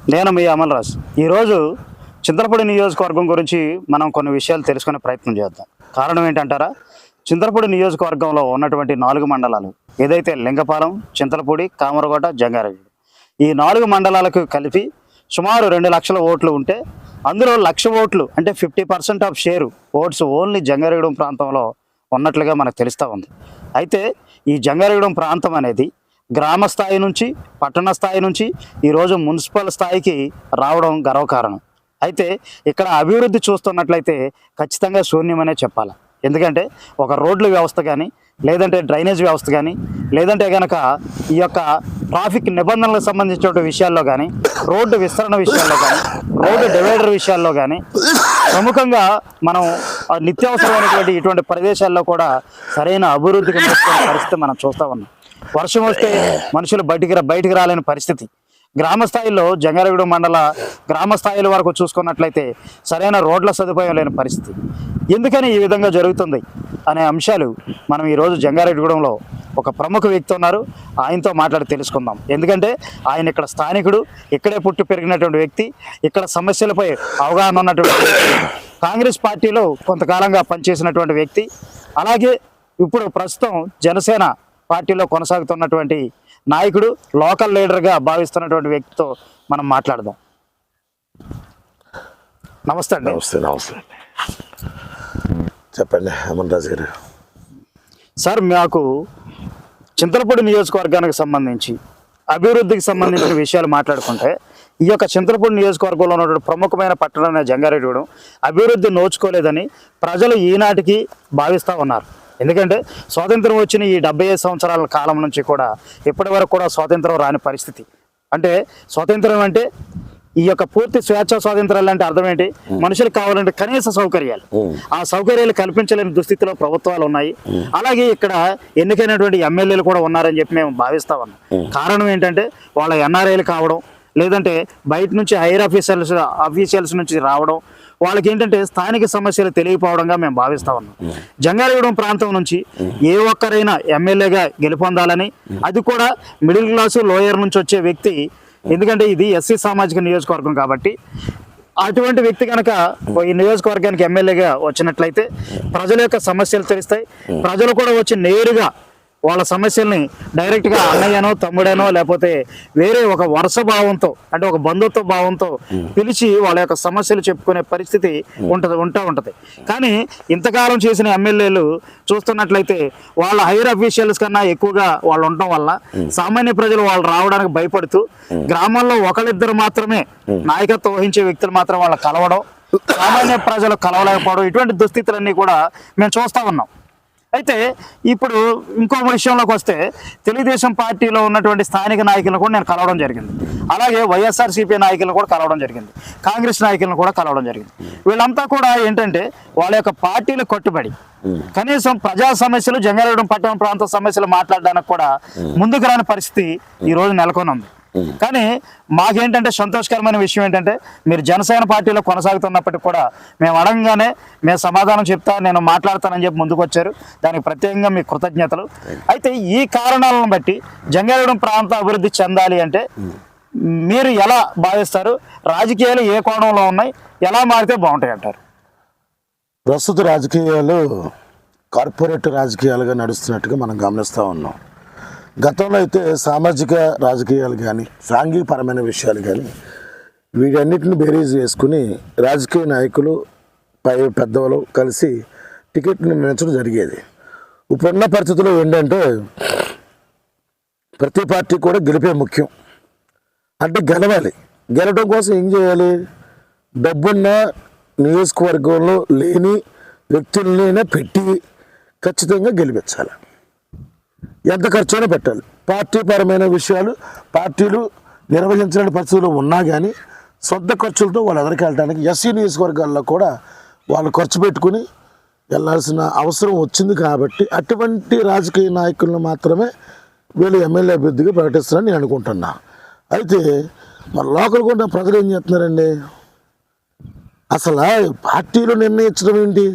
నేను మీ అమల్రాజ్. ఈరోజు చింతలపూడి నియోజకవర్గం గురించి మనం కొన్ని విషయాలు తెలుసుకునే ప్రయత్నం చేద్దాం. కారణం ఏంటంటారా, చింతలపూడి నియోజకవర్గంలో ఉన్నటువంటి 4 మండలాలు ఏదైతే లింగపాలెం, చింతలపూడి, కామరగోట, జంగారెడ్డి, ఈ 4 మండలాలకు కలిపి సుమారు 2 లక్షల ఓట్లు ఉంటే అందులో 1,00,000 ఓట్లు అంటే 50% of share votes only Jangareddy ప్రాంతంలో ఉన్నట్లుగా మనకు తెలుస్తూ ఉంది. అయితే ఈ జంగారెడ్డి ప్రాంతం అనేది గ్రామ స్థాయి నుంచి పట్టణ స్థాయి నుంచి ఈరోజు మున్సిపల్ స్థాయికి రావడం గర్వకారణం. అయితే ఇక్కడ అభివృద్ధి చూస్తున్నట్లయితే ఖచ్చితంగా శూన్యమనే చెప్పాలి. ఎందుకంటే ఒక రోడ్ల వ్యవస్థ కానీ, లేదంటే డ్రైనేజ్ వ్యవస్థ కానీ, లేదంటే కనుక ఈ యొక్క ట్రాఫిక్ నిబంధనలకు సంబంధించిన విషయాల్లో కానీ, రోడ్డు విస్తరణ విషయాల్లో కానీ, రోడ్డు డివైడర్ విషయాల్లో కానీ, ప్రముఖంగా మనం నిత్యావసరమైనటువంటి ఇటువంటి ప్రదేశాల్లో కూడా సరైన అభివృద్ధికి నడుస్తున్న పరిస్థితి మనం చూస్తూ ఉన్నాం. వర్షం వస్తే మనుషులు బయటికి రాలేని పరిస్థితి. గ్రామ స్థాయిలో జంగారెడ్డి మండల గ్రామ స్థాయిల వరకు చూసుకున్నట్లయితే సరైన రోడ్ల సదుపాయం లేని పరిస్థితి. ఎందుకని ఈ విధంగా జరుగుతుంది అనే అంశాలు మనం ఈరోజు జంగారెడ్డిగూడెంలో ఒక ప్రముఖ వ్యక్తి ఉన్నారు, ఆయనతో మాట్లాడి తెలుసుకుందాం. ఎందుకంటే ఆయన ఇక్కడ స్థానికుడు, ఇక్కడే పుట్టి పెరిగినటువంటి వ్యక్తి, ఇక్కడ సమస్యలపై అవగాహన ఉన్నటువంటి వ్యక్తి, కాంగ్రెస్ పార్టీలో కొంతకాలంగా పనిచేసినటువంటి వ్యక్తి, అలాగే ఇప్పుడు ప్రస్తుతం జనసేన పార్టీలో కొనసాగుతున్నటువంటి నాయకుడు, లోకల్ లీడర్గా భావిస్తున్నటువంటి వ్యక్తితో మనం మాట్లాడదాం. నమస్తే అండి. నమస్తే. చెప్పండి అమన్రాజ్ గారు. సార్, మాకు చింతలపూడి నియోజకవర్గానికి సంబంధించి అభివృద్ధికి సంబంధించిన విషయాలు మాట్లాడుకుంటే ఈ యొక్క చింతలపూడి నియోజకవర్గంలో ఉన్నటువంటి ప్రముఖమైన పట్టణమైన జంగారెడ్డిగూడెం అభివృద్ధి నోచుకోలేదని ప్రజలు ఈనాటికి భావిస్తూ ఉన్నారు. ఎందుకంటే స్వాతంత్రం వచ్చిన ఈ 75 సంవత్సరాల కాలం నుంచి కూడా ఇప్పటి వరకు కూడా స్వాతంత్రం రాని పరిస్థితి. అంటే స్వాతంత్రం అంటే ఈ యొక్క పూర్తి స్వేచ్ఛ స్వాతంత్రాలు అంటే అర్థం ఏంటి? మనుషులకు కావాలంటే కనీస సౌకర్యాలు, ఆ సౌకర్యాలు కల్పించలేని దుస్థితిలో ప్రభుత్వాలు ఉన్నాయి. అలాగే ఇక్కడ ఎన్నికైనటువంటి ఎమ్మెల్యేలు కూడా ఉన్నారని చెప్పి మేము భావిస్తా ఉన్నాం. కారణం ఏంటంటే వాళ్ళ ఎన్ఆర్ఐలు కావడం, లేదంటే బయట నుంచి హైర్ ఆఫీషియల్స్ నుంచి రావడం, వాళ్ళకి ఏంటంటే స్థానిక సమస్యలు తెలియకపోవడంగా మేము భావిస్తా ఉన్నాం. జంగారెడ్డిగూడెం ప్రాంతం నుంచి ఏ ఒక్కరైనా ఎమ్మెల్యేగా గెలుపొందాలని, అది కూడా మిడిల్ క్లాసు లోయర్ నుంచి వచ్చే వ్యక్తి, ఎందుకంటే ఇది ఎస్సీ సామాజిక నియోజకవర్గం కాబట్టి అటువంటి వ్యక్తి కనుక ఈ నియోజకవర్గానికి ఎమ్మెల్యేగా వచ్చినట్లయితే ప్రజల యొక్క సమస్యలు తెలుస్తాయి. ప్రజలు కూడా వచ్చి నేరుగా వాళ్ళ సమస్యల్ని డైరెక్ట్గా అన్నయ్యనో తమ్ముడేనో లేకపోతే వేరే ఒక వరుస భావంతో, అంటే ఒక బంధుత్వ భావంతో పిలిచి వాళ్ళ యొక్క సమస్యలు చెప్పుకునే పరిస్థితి ఉంటుంది. కానీ ఇంతకాలం చేసిన ఎమ్మెల్యేలు చూస్తున్నట్లయితే వాళ్ళ హైయర్ అఫీషియల్స్ కన్నా ఎక్కువగా వాళ్ళు ఉండటం వల్ల సామాన్య ప్రజలు వాళ్ళు రావడానికి భయపడుతూ గ్రామాల్లో ఒకళ్ళిద్దరు మాత్రమే నాయకత్వం వహించే వ్యక్తులు మాత్రం వాళ్ళు కలవడం, సామాన్య ప్రజలు కలవలేకపోవడం, ఇటువంటి దుస్థితులన్నీ కూడా మేము చూస్తూ ఉన్నాం. అయితే ఇప్పుడు ఇంకో విషయంలోకి వస్తే తెలుగుదేశం పార్టీలో ఉన్నటువంటి స్థానిక నాయకులను కూడా నేను కలవడం జరిగింది. అలాగే వైఎస్ఆర్సీపీ నాయకులను కూడా కలవడం జరిగింది, కాంగ్రెస్ నాయకులను కూడా కలవడం జరిగింది. వీళ్ళంతా కూడా ఏంటంటే వాళ్ళ యొక్క పార్టీలు కట్టుబడి కనీసం ప్రజా సమస్యలు, జంగారెడ్డి పట్టణ ప్రాంత సమస్యలు మాట్లాడడానికి కూడా ముందుకు రాని పరిస్థితి ఈరోజు నెలకొని ఉంది. కానీ మాకేంటంటే సంతోషకరమైన విషయం ఏంటంటే మీరు జనసేన పార్టీలో కొనసాగుతున్నప్పటికీ కూడా మేము అడగగానే మేము సమాధానం చెప్తా, నేను మాట్లాడతానని చెప్పి ముందుకు వచ్చారు. దానికి ప్రత్యేకంగా మీకు కృతజ్ఞతలు. అయితే ఈ కారణాలను బట్టి జంగారెడ్డి ప్రాంత అభివృద్ధి చెందాలి అంటే మీరు ఎలా భావిస్తారు? రాజకీయాలు ఏ కోణంలో ఉన్నాయి, ఎలా మారితే బాగుంటాయి అంటారు? ప్రస్తుత రాజకీయాలు కార్పొరేట్ రాజకీయాలుగా నడుస్తున్నట్టుగా మనం గమనిస్తూ ఉన్నాం. గతంలో అయితే సామాజిక రాజకీయాలు కానీ, సాంఘికపరమైన విషయాలు కానీ, వీటన్నిటిని బేరీజ్ వేసుకుని రాజకీయ నాయకులు పెద్దవాళ్ళు కలిసి టికెట్ నిర్ణయించడం జరిగేది. ఇప్పుడున్న పరిస్థితుల్లో ఏంటంటే ప్రతి పార్టీ కూడా గెలిపే ముఖ్యం. అంటే గెలవాలి. గెలవడం కోసం ఏం చేయాలి? డబ్బున్న నియోజకవర్గంలో లేని వ్యక్తులనైనా పెట్టి ఖచ్చితంగా గెలిపించాలి. ఎంత ఖర్చైనా పెట్టాలి. పార్టీ పరమైన విషయాలు పార్టీలు నిర్వహించలేని పరిస్థితులు ఉన్నా కానీ సొంత ఖర్చులతో వాళ్ళు ఎదరికి వెళ్ళడానికి ఎస్సీ నియోజకవర్గాల్లో కూడా వాళ్ళు ఖర్చు పెట్టుకుని వెళ్ళాల్సిన అవసరం వచ్చింది. కాబట్టి అటువంటి రాజకీయ నాయకులను మాత్రమే వీళ్ళు ఎమ్మెల్యే అభ్యర్థిగా ప్రకటిస్తారని నేను అనుకుంటున్నా. అయితే మరి లోకల్ కూడా ప్రజలు ఏం చేస్తున్నారండి? అసలు పార్టీలు నిర్ణయించడం ఏంటి?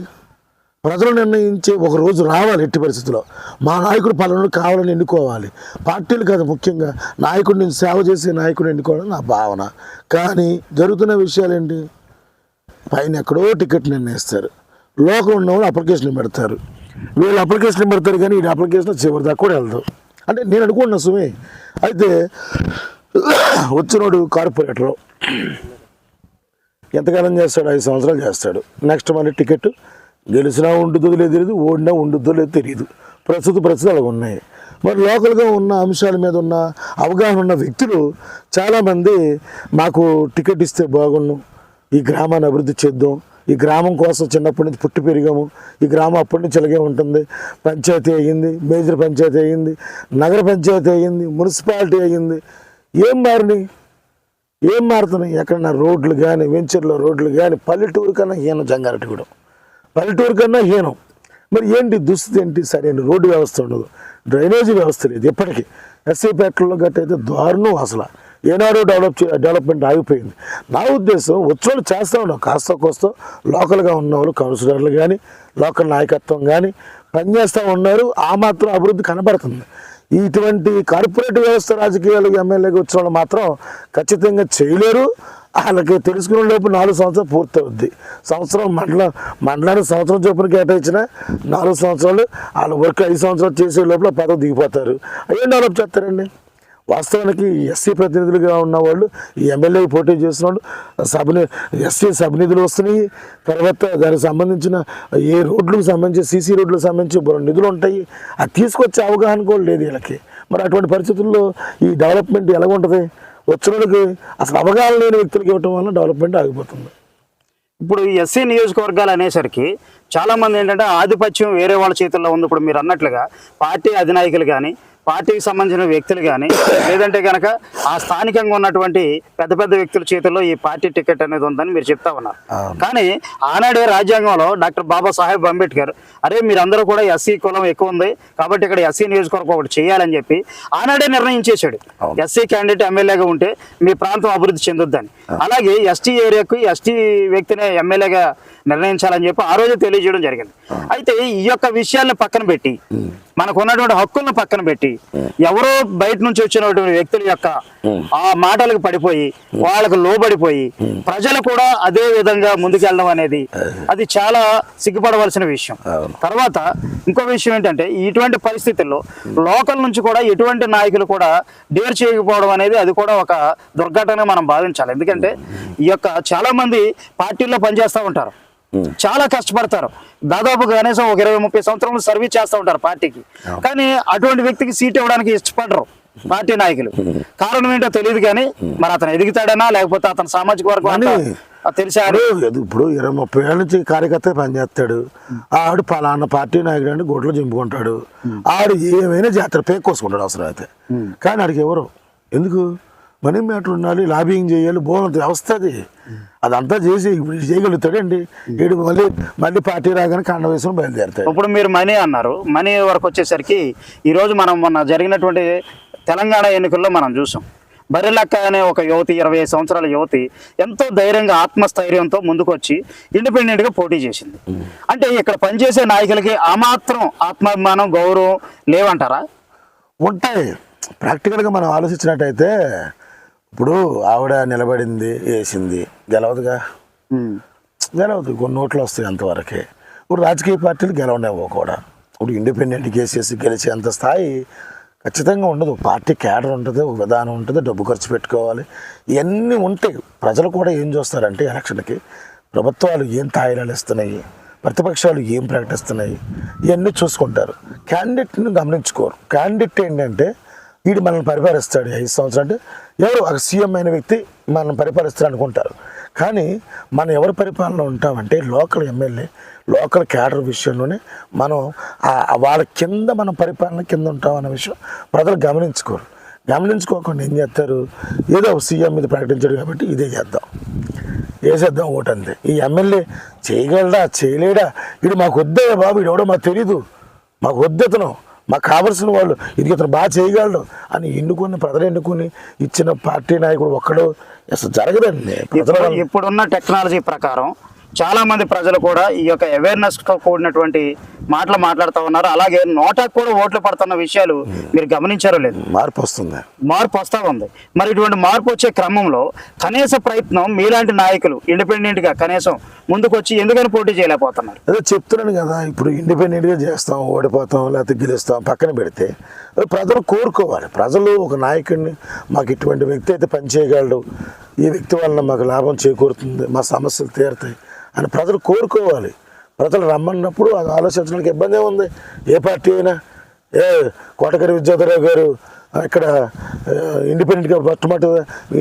ప్రజలు నిర్ణయించే ఒక రోజు రావాలి. ఎట్టి పరిస్థితుల్లో మా నాయకుడు పలానా కావాలని ఎన్నుకోవాలి. పార్టీలు కాదు, ముఖ్యంగా నాయకుడిని సేవ చేసే నాయకుడిని ఎన్నుకోవాలని నా భావన. కానీ జరుగుతున్న విషయాలు ఏంటి? పైన ఎక్కడో టికెట్ నిర్ణయిస్తారు, లోకల్ ఉన్నవాళ్ళు అప్లికేషన్ పెడతారు, వీళ్ళు అప్లికేషన్ పెడతారు, కానీ ఈ అప్లికేషన్ చివరి దాకా కూడా వెళ్తాం. అంటే నేను అనుకుంటున్నా సుమే. అయితే వచ్చినోడు కార్పొరేటరు ఎంతకాలం చేస్తాడు? 5 సంవత్సరాలు చేస్తాడు. నెక్స్ట్ మళ్ళీ టికెట్ గెలిచినా ఉంటుందో లేదు తెలియదు, ఓడినా ఉంటుందో లేదు తెలియదు. ప్రస్తుతం అలా ఉన్నాయి. మరి లోకల్గా ఉన్న అంశాల మీద ఉన్న అవగాహన ఉన్న వ్యక్తులు చాలామంది మాకు టికెట్ ఇస్తే బాగున్నాం, ఈ గ్రామాన్ని అభివృద్ధి చేద్దాం, ఈ గ్రామం కోసం చిన్నప్పటి నుంచి పుట్టి పెరిగాము, ఈ గ్రామం అప్పటి నుంచి అలాగే ఉంటుంది, పంచాయతీ అయ్యింది, మేజర్ పంచాయతీ అయ్యింది, నగర పంచాయతీ అయ్యింది, మున్సిపాలిటీ అయ్యింది, ఏం మారుతున్నాయి? ఎక్కడన్నా రోడ్లు కానీ, వెంచర్లో రోడ్లు కానీ, పల్లెటూరు కన్నా హీనం జంగారెడ్డిగూడెం, పల్లెటూరు కన్నా హీనం. మరి ఏంటి దుస్థితి ఏంటి? సరైన రోడ్డు వ్యవస్థ ఉండదు, డ్రైనేజీ వ్యవస్థ లేదు. ఇప్పటికీ ఎస్సీపేటలో గట్టయితే దారుణం. అసలు ఏనాడో డెవలప్మెంట్ ఆగిపోయింది. నా ఉద్దేశం వచ్చేవాళ్ళు చేస్తూ ఉన్నాం, కాస్త కోస్తో లోకల్గా ఉన్నవాళ్ళు, కౌన్సిలర్లు కానీ, లోకల్ నాయకత్వం కానీ పనిచేస్తూ ఉన్నారు. ఆ మాత్రం అభివృద్ధి కనబడుతుంది. ఇటువంటి కార్పొరేట్ వ్యవస్థ రాజకీయాలకు ఎమ్మెల్యేగా వచ్చిన వాళ్ళు మాత్రం ఖచ్చితంగా చేయలేరు. వాళ్ళకి తెలుసుకునే లోపు 4 సంవత్సరాలు పూర్తి అవుద్ది. మండలానికి సంవత్సరం చొప్పున కేటాయించిన 4 సంవత్సరాలు వాళ్ళ వర్క్ 5 సంవత్సరాలు చేసే లోపల పదవి దిగిపోతారు. ఏం డెవలప్ చేస్తారండి? వాస్తవానికి ఎస్సీ ప్రతినిధులుగా ఉన్నవాళ్ళు, ఈ ఎమ్మెల్యేకి పోటీ చేసిన వాళ్ళు ఎస్సీ సబ్నిధులు వస్తున్నాయి. తర్వాత దానికి సంబంధించిన ఏ రోడ్లకు సంబంధించి, సీసీ రోడ్లకు సంబంధించి నిధులు ఉంటాయి. అది తీసుకొచ్చే అవగాహన కూడా లేదు వీళ్ళకి. మరి అటువంటి పరిస్థితుల్లో ఈ డెవలప్మెంట్ ఎలా ఉంటుంది? వచ్చిన వాళ్ళకి అసలు అవగాహన లేని వ్యక్తులకు ఇవ్వటం వల్ల డెవలప్మెంట్ ఆగిపోతుంది. ఇప్పుడు ఎస్సీ నియోజకవర్గాలు అనేసరికి చాలామంది ఏంటంటే ఆధిపత్యం వేరే వాళ్ళ చేతుల్లో ఉంది. ఇప్పుడు మీరు అన్నట్లుగా పార్టీ అధినాయకులు కానీ, పార్టీకి సంబంధించిన వ్యక్తులు కానీ, లేదంటే కనుక ఆ స్థానికంగా ఉన్నటువంటి పెద్ద పెద్ద వ్యక్తుల చేతుల్లో ఈ పార్టీ టికెట్ అనేది ఉందని మీరు చెప్తా ఉన్నారు. కానీ ఆనాడే రాజ్యాంగంలో డాక్టర్ బాబాసాహెబ్ అంబేద్కర్ అరే మీరందరూ కూడా ఎస్సీ కులం ఎక్కువ ఉంది కాబట్టి ఇక్కడ ఎస్సీ నియోజకవర్గం ఒకటి చేయాలని చెప్పి ఆనాడే నిర్ణయం చేశాడు. ఎస్సీ క్యాండిడేట్ ఎమ్మెల్యేగా ఉంటే మీ ప్రాంతం అభివృద్ధి చెందుద్దని. అలాగే ఎస్టీ ఏరియాకు ఎస్టీ వ్యక్తినే ఎమ్మెల్యేగా నిర్ణయించాలని చెప్పి ఆ రోజు తెలియజేయడం జరిగింది. అయితే ఈ యొక్క విషయాలను పక్కన పెట్టి, మనకు ఉన్నటువంటి హక్కులను పక్కన పెట్టి, ఎవరో బయట నుంచి వచ్చినటువంటి వ్యక్తుల యొక్క ఆ మాటలకు పడిపోయి వాళ్ళకు లోబడిపోయి ప్రజలు కూడా అదే విధంగా ముందుకెళ్ళడం అనేది అది చాలా సిగ్గుపడవలసిన విషయం. తర్వాత ఇంకో విషయం ఏంటంటే ఇటువంటి పరిస్థితుల్లో లోకల్ నుంచి కూడా ఎటువంటి నాయకులు కూడా డేర్ చేయకపోవడం అనేది అది కూడా ఒక దుర్ఘటన మనం భావించాలి. ఎందుకంటే ఈ యొక్క చాలా మంది పార్టీల్లో పనిచేస్తూ ఉంటారు, చాలా కష్టపడతారు, దాదాపు కనీసం ఒక 20-30 సంవత్సరాలు సర్వీస్ చేస్తూ ఉంటారు పార్టీకి. కానీ అటువంటి వ్యక్తికి సీట్ ఇవ్వడానికి ఇష్టపడరు పార్టీ నాయకులు. కారణం ఏంటో తెలియదు, కానీ మరి అతను ఎదుగుతాడనా లేకపోతే అతని సామాజిక వర్గం తెలిసాడు. ఇప్పుడు 20-30 ఏళ్ళ నుంచి కార్యకర్త పనిచేస్తాడు, ఆడు పలానా పార్టీ నాయకుడు అంటే గొడ్లు చింపుకుంటాడు, ఆడు ఏమైనా జాతర పేకోసుకుంటాడు అవసరం అయితే. కానీ ఆడికి ఎవరు ఎందుకు? మనీ మ్యాటర్ ఉండాలి, లాబింగ్ చేయాలి, బోనంత వ్యవస్థ అది. అదంతా చేసి ఇప్పుడు చేయగలుగుతాడండి. వీడు మళ్ళీ పార్టీ రాగానే కాండ వేసుకుని బయలుదేరుతాడు. ఇప్పుడు మీరు మనీ అన్నారు, మనీ వరకు వచ్చేసరికి ఈరోజు మనం మొన్న జరిగినటువంటి తెలంగాణ ఎన్నికల్లో మనం చూసాం. బర్రెలక్క అనే ఒక యువతి, 25 సంవత్సరాల యువతి ఎంతో ధైర్యంగా ఆత్మస్థైర్యంతో ముందుకు వచ్చి ఇండిపెండెంట్గా పోటీ చేసింది. అంటే ఇక్కడ పనిచేసే నాయకులకి ఆ మాత్రం ఆత్మాభిమానం, గౌరవం లేవంటారా? ఉంటాయి. ప్రాక్టికల్గా మనం ఆలోచించినట్టయితే ఇప్పుడు ఆవిడ నిలబడింది, వేసింది, గెలవదుగా, గెలవదు. కొన్ని ఓట్లు వస్తాయి అంతవరకే. ఇప్పుడు రాజకీయ పార్టీలు గెలవనేవో కూడా. ఇప్పుడు ఇండిపెండెంట్ కేసేసి గెలిచేంత స్థాయి ఖచ్చితంగా ఉండదు. పార్టీ క్యాడర్ ఉంటుంది, ఒక విధానం ఉంటుంది, డబ్బు ఖర్చు పెట్టుకోవాలి, ఇవన్నీ ఉంటాయి. ప్రజలు కూడా ఏం చూస్తారంటే ఎలక్షన్కి ప్రభుత్వాలు ఏం తాయిలాలు ఇస్తున్నాయి, ప్రతిపక్షాలు ఏం ప్రకటిస్తున్నాయి, ఇవన్నీ చూసుకుంటారు. క్యాండిడేట్ని గమనించుకోరు. క్యాండిడేట్ ఏంటంటే వీడు మనల్ని పరిపాలిస్తాడు 5 సంవత్సరాలు అంటే ఎవరు ఒక సీఎం అయిన వ్యక్తి మనల్ని పరిపాలిస్తాడు అనుకుంటారు. కానీ మనం ఎవరి పరిపాలన ఉంటామంటే లోకల్ ఎమ్మెల్యే, లోకల్ క్యాడర్ విషయంలోనే మనం వాళ్ళ కింద మనం పరిపాలన కింద ఉంటాం అనే విషయం ప్రజలు గమనించుకోరు. గమనించుకోకుండా ఏం చేస్తారు, ఏదో సీఎం మీద ప్రకటించాడు కాబట్టి ఇదే చేద్దాం, వేసేద్దాం ఓటు అంతే. ఈ ఎమ్మెల్యే చేయగలడా చేయలేడా, ఇది మాకు వద్దే బాబు, ఇది ఎవడో మాకు తెలీదు, మాకు వద్దతను, మాకు కావలసిన వాళ్ళు ఇది ఇతను బాగా చేయగలడు అని ప్రజలు ఎన్నుకొని ఇచ్చిన పార్టీ నాయకుడు ఒక్కడు అసలు జరగదండి. ఇప్పుడున్న టెక్నాలజీ ప్రకారం చాలా మంది ప్రజలు కూడా ఈ యొక్క అవేర్నెస్ తో కూడినటువంటి మాటలు మాట్లాడుతూ ఉన్నారు. అలాగే నోటాకు కూడా ఓట్లు పడుతున్న విషయాలు మీరు గమనించారో లేదు? మార్పు వస్తుంది, మార్పు వస్తూ ఉంది. మరి ఇటువంటి మార్పు వచ్చే క్రమంలో కనీస ప్రయత్నం మీలాంటి నాయకులు ఇండిపెండెంట్ గా కనీసం ముందుకు వచ్చి ఎందుకని పోటీ చేయలేకపోతున్నారు? అదే చెప్తున్నాను కదా, ఇప్పుడు ఇండిపెండెంట్గా చేస్తాం, ఓడిపోతాం, లేకపోతే గెలుస్తాం పక్కన పెడితే ప్రజలు కోరుకోవాలి. ప్రజలు ఒక నాయకుడిని, మాకు ఇటువంటి వ్యక్తి అయితే పనిచేయగలడు, ఈ వ్యక్తి వలన మాకు లాభం చేకూరుతుంది, మా సమస్యలు తీరుతాయి అని ప్రజలు కోరుకోవాలి. ప్రజలు రమ్మన్నప్పుడు అది ఆలోచించడానికి ఇబ్బంది ఏముంది? ఏ పార్టీ అయినా, కోటగారి విద్యాధరరావు గారు ఇక్కడ ఇండిపెండెంట్గా మొట్టమొదటి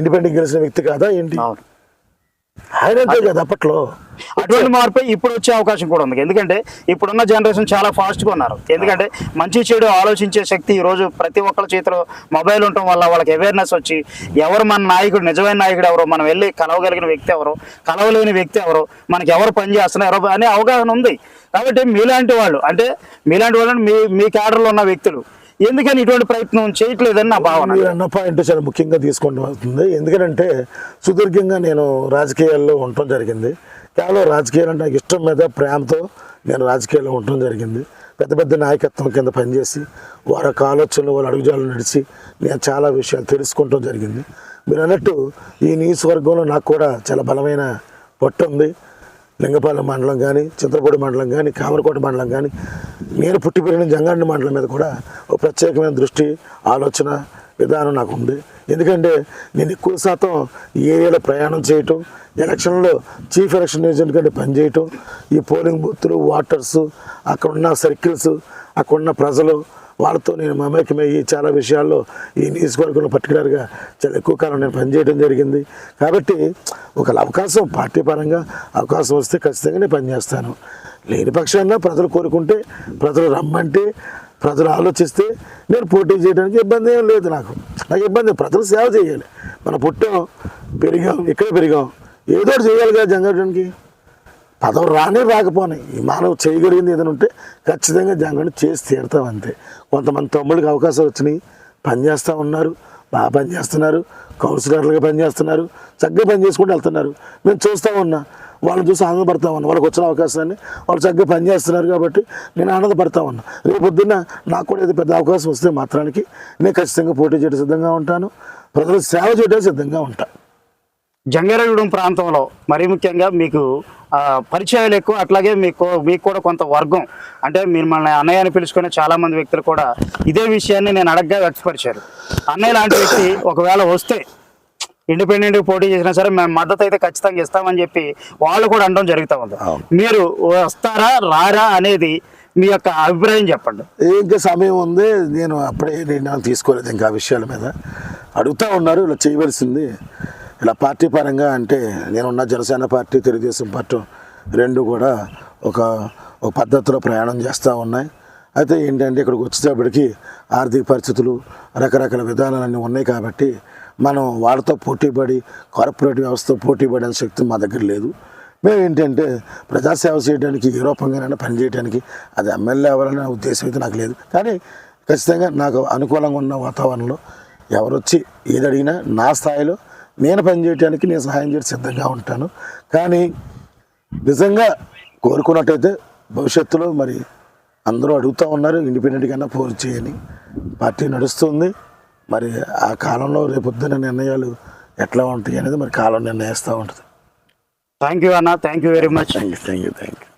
ఇండిపెండెంట్ గెలిచిన వ్యక్తి కాదా ఏంటి? ఆయన అంతే కదా అప్పట్లో. అటువంటి మార్పు ఇప్పుడు వచ్చే అవకాశం కూడా ఉంది. ఎందుకంటే ఇప్పుడున్న జనరేషన్ చాలా ఫాస్ట్గా ఉన్నారు. ఎందుకంటే మంచి చెడు ఆలోచించే శక్తి ఈ రోజు ప్రతి ఒక్కరి చేతిలో మొబైల్ ఉండటం వల్ల వాళ్ళకి అవేర్నెస్ వచ్చి ఎవరు మన నాయకుడు, నిజమైన నాయకుడు ఎవరు, మనం వెళ్ళి కలవగలిగిన వ్యక్తి ఎవరు, కలవలేని వ్యక్తి ఎవరు, మనకి ఎవరు పని చేస్తున్నారు అనే అవగాహన ఉంది. కాబట్టి మీలాంటి వాళ్ళు మీ క్యాడర్లో ఉన్న వ్యక్తులు ఎందుకని ఇటువంటి ప్రయత్నం చేయట్లేదని నా భావన. మీరు అన్న పాయింట్ చాలా ముఖ్యంగా తీసుకోవడం అవుతుంది. ఎందుకంటే సుదీర్ఘంగా నేను రాజకీయాల్లో ఉండటం జరిగింది. కేవలం రాజకీయాలు అంటే నాకు ఇష్టం మీద ప్రేమతో నేను రాజకీయాల్లో ఉండటం జరిగింది. పెద్ద పెద్ద నాయకత్వం కింద పనిచేసి వారి యొక్క ఆలోచనలు, వాళ్ళ అడుగుజాలు నడిచి నేను చాలా విషయాలు తెలుసుకుంటం జరిగింది. మీరు అన్నట్టు ఈ నియోజకవర్గంలో నాకు కూడా చాలా బలమైన పట్టు ఉంది. లింగపాలెం మండలం కానీ, చింతలపూడి మండలం కానీ, కామరకోట మండలం కానీ, నేను పుట్టి పెరిగిన జంగారెడ్డి మండలం మీద కూడా ఒక ప్రత్యేకమైన దృష్టి, ఆలోచన విధానం నాకు ఉంది. ఎందుకంటే నేను ఎక్కువ శాతం ఈ ఏరియాలో ప్రయాణం చేయటం, ఎలక్షన్లో చీఫ్ ఎలక్షన్ ఏజెంట్ కంటే పనిచేయటం, ఈ పోలింగ్ బూత్లు, వాటర్స్, అక్కడ ఉన్న సర్కిల్స్, అక్కడ ఉన్న ప్రజలు, వాళ్ళతో నేను మమేకమయ్యి చాలా విషయాల్లో ఈ నియోజకవర్గంలో పర్టికులర్గా చాలా ఎక్కువ కాలం నేను పనిచేయడం జరిగింది. కాబట్టి ఒక అవకాశం పార్టీ పరంగా అవకాశం వస్తే ఖచ్చితంగా నేను పనిచేస్తాను. లేని పక్షాన ప్రజలు కోరుకుంటే, ప్రజలు రమ్మంటే, ప్రజలు ఆలోచిస్తే నేను పోటీ చేయడానికి ఇబ్బంది ఏం లేదు. నాకు ఇబ్బంది, ప్రజలు సేవ చేయాలి. మనం పుట్టాం, పెరిగాం, ఇక్కడే పెరిగాం, ఏదో ఒకటి చేయాలి కదా జంగారెడ్డికి. పదవి రాకపోని ఈ మానవ చేయగలిగింది ఏదైనా ఉంటే ఖచ్చితంగా జంగారెడ్డి చేసి తీరుతాం అంతే. కొంతమంది తమ్ముళ్ళకి అవకాశాలు వచ్చినాయి, పనిచేస్తూ ఉన్నారు, బాగా పనిచేస్తున్నారు, కౌన్సిలర్లుగా పనిచేస్తున్నారు, చక్కగా పని చేసుకుంటూ వెళ్తున్నారు. మేము చూస్తూ ఉన్నా, వాళ్ళని చూసి ఆనందపడతా ఉన్నా. వాళ్ళకి వచ్చిన అవకాశాన్ని వాళ్ళు చక్కగా పనిచేస్తున్నారు కాబట్టి నేను ఆనందపడతా ఉన్నా. రేపు పొద్దున్న నాకు కూడా ఏదో పెద్ద అవకాశం వస్తే మాత్రానికి నేను ఖచ్చితంగా పోటీ చేయడం సిద్ధంగా ఉంటాను, ప్రజలు సేవ చేయడానికి సిద్ధంగా ఉంటాను. జంగారెడ్డిగూడెం ప్రాంతంలో మరీ ముఖ్యంగా మీకు పరిచయాలు ఎక్కువ, అట్లాగే మీకు కూడా కొంత వర్గం అంటే మిమ్మల్ని అన్నయ్య అని పిలుచుకునే చాలా మంది వ్యక్తులు కూడా ఇదే విషయాన్ని నేను అడగగా వ్యక్తపరిచారు. అన్నయ్య లాంటి వ్యక్తి ఒకవేళ వస్తే ఇండిపెండెంట్ పోటీ చేసినా సరే మేము మద్దతు అయితే ఖచ్చితంగా ఇస్తామని చెప్పి వాళ్ళు కూడా అనడం జరుగుతూ ఉంది. మీరు వస్తారా రారా అనేది మీ యొక్క అభిప్రాయం చెప్పండి. ఇంకా సమయం ఉంది, నేను అప్పుడే నిర్ణయాలు తీసుకోలేదు. ఇంకా ఆ విషయాల మీద అడుగుతూ ఉన్నారు, ఇలా చేయవలసింది ఇలా పార్టీ పరంగా అంటే నేనున్న జనసేన పార్టీ, తెలుగుదేశం పార్టీ రెండు కూడా ఒక పద్ధతిలో ప్రయాణం చేస్తూ ఉన్నాయి. అయితే ఏంటంటే ఇక్కడికి వచ్చేటప్పటికి ఆర్థిక పరిస్థితులు, రకరకాల విధానాలన్నీ ఉన్నాయి కాబట్టి మనం వాళ్ళతో పోటీపడి కార్పొరేట్ వ్యవస్థతో పోటీపడే శక్తి మా దగ్గర లేదు. మేము ఏంటంటే ప్రజాసేవ చేయడానికి, ఏ రూపంగానైనా పనిచేయడానికి, అది ఎమ్మెల్యే అవ్వాలనే ఉద్దేశం అయితే నాకు లేదు. కానీ ఖచ్చితంగా నాకు అనుకూలంగా ఉన్న వాతావరణంలో ఎవరు వచ్చి ఏది అడిగినా నా స్థాయిలో నేను పనిచేయడానికి నేను సహాయం చేయడానికి సిద్ధంగా ఉంటాను. కానీ నిజంగా కోరుకున్నట్టయితే భవిష్యత్తులో మరి అందరూ అడుగుతూ ఉన్నారు ఇండిపెండెంట్ కన్నా పోటీ చేయని. పార్టీ నడుస్తుంది, మరి ఆ కాలంలో రేపొద్దున నిర్ణయాలు ఎట్లా ఉంటాయి అనేది మరి కాలం నిర్ణయిస్తూ ఉంటుంది. థ్యాంక్ యూ అన్న, thank you very much. Thank you.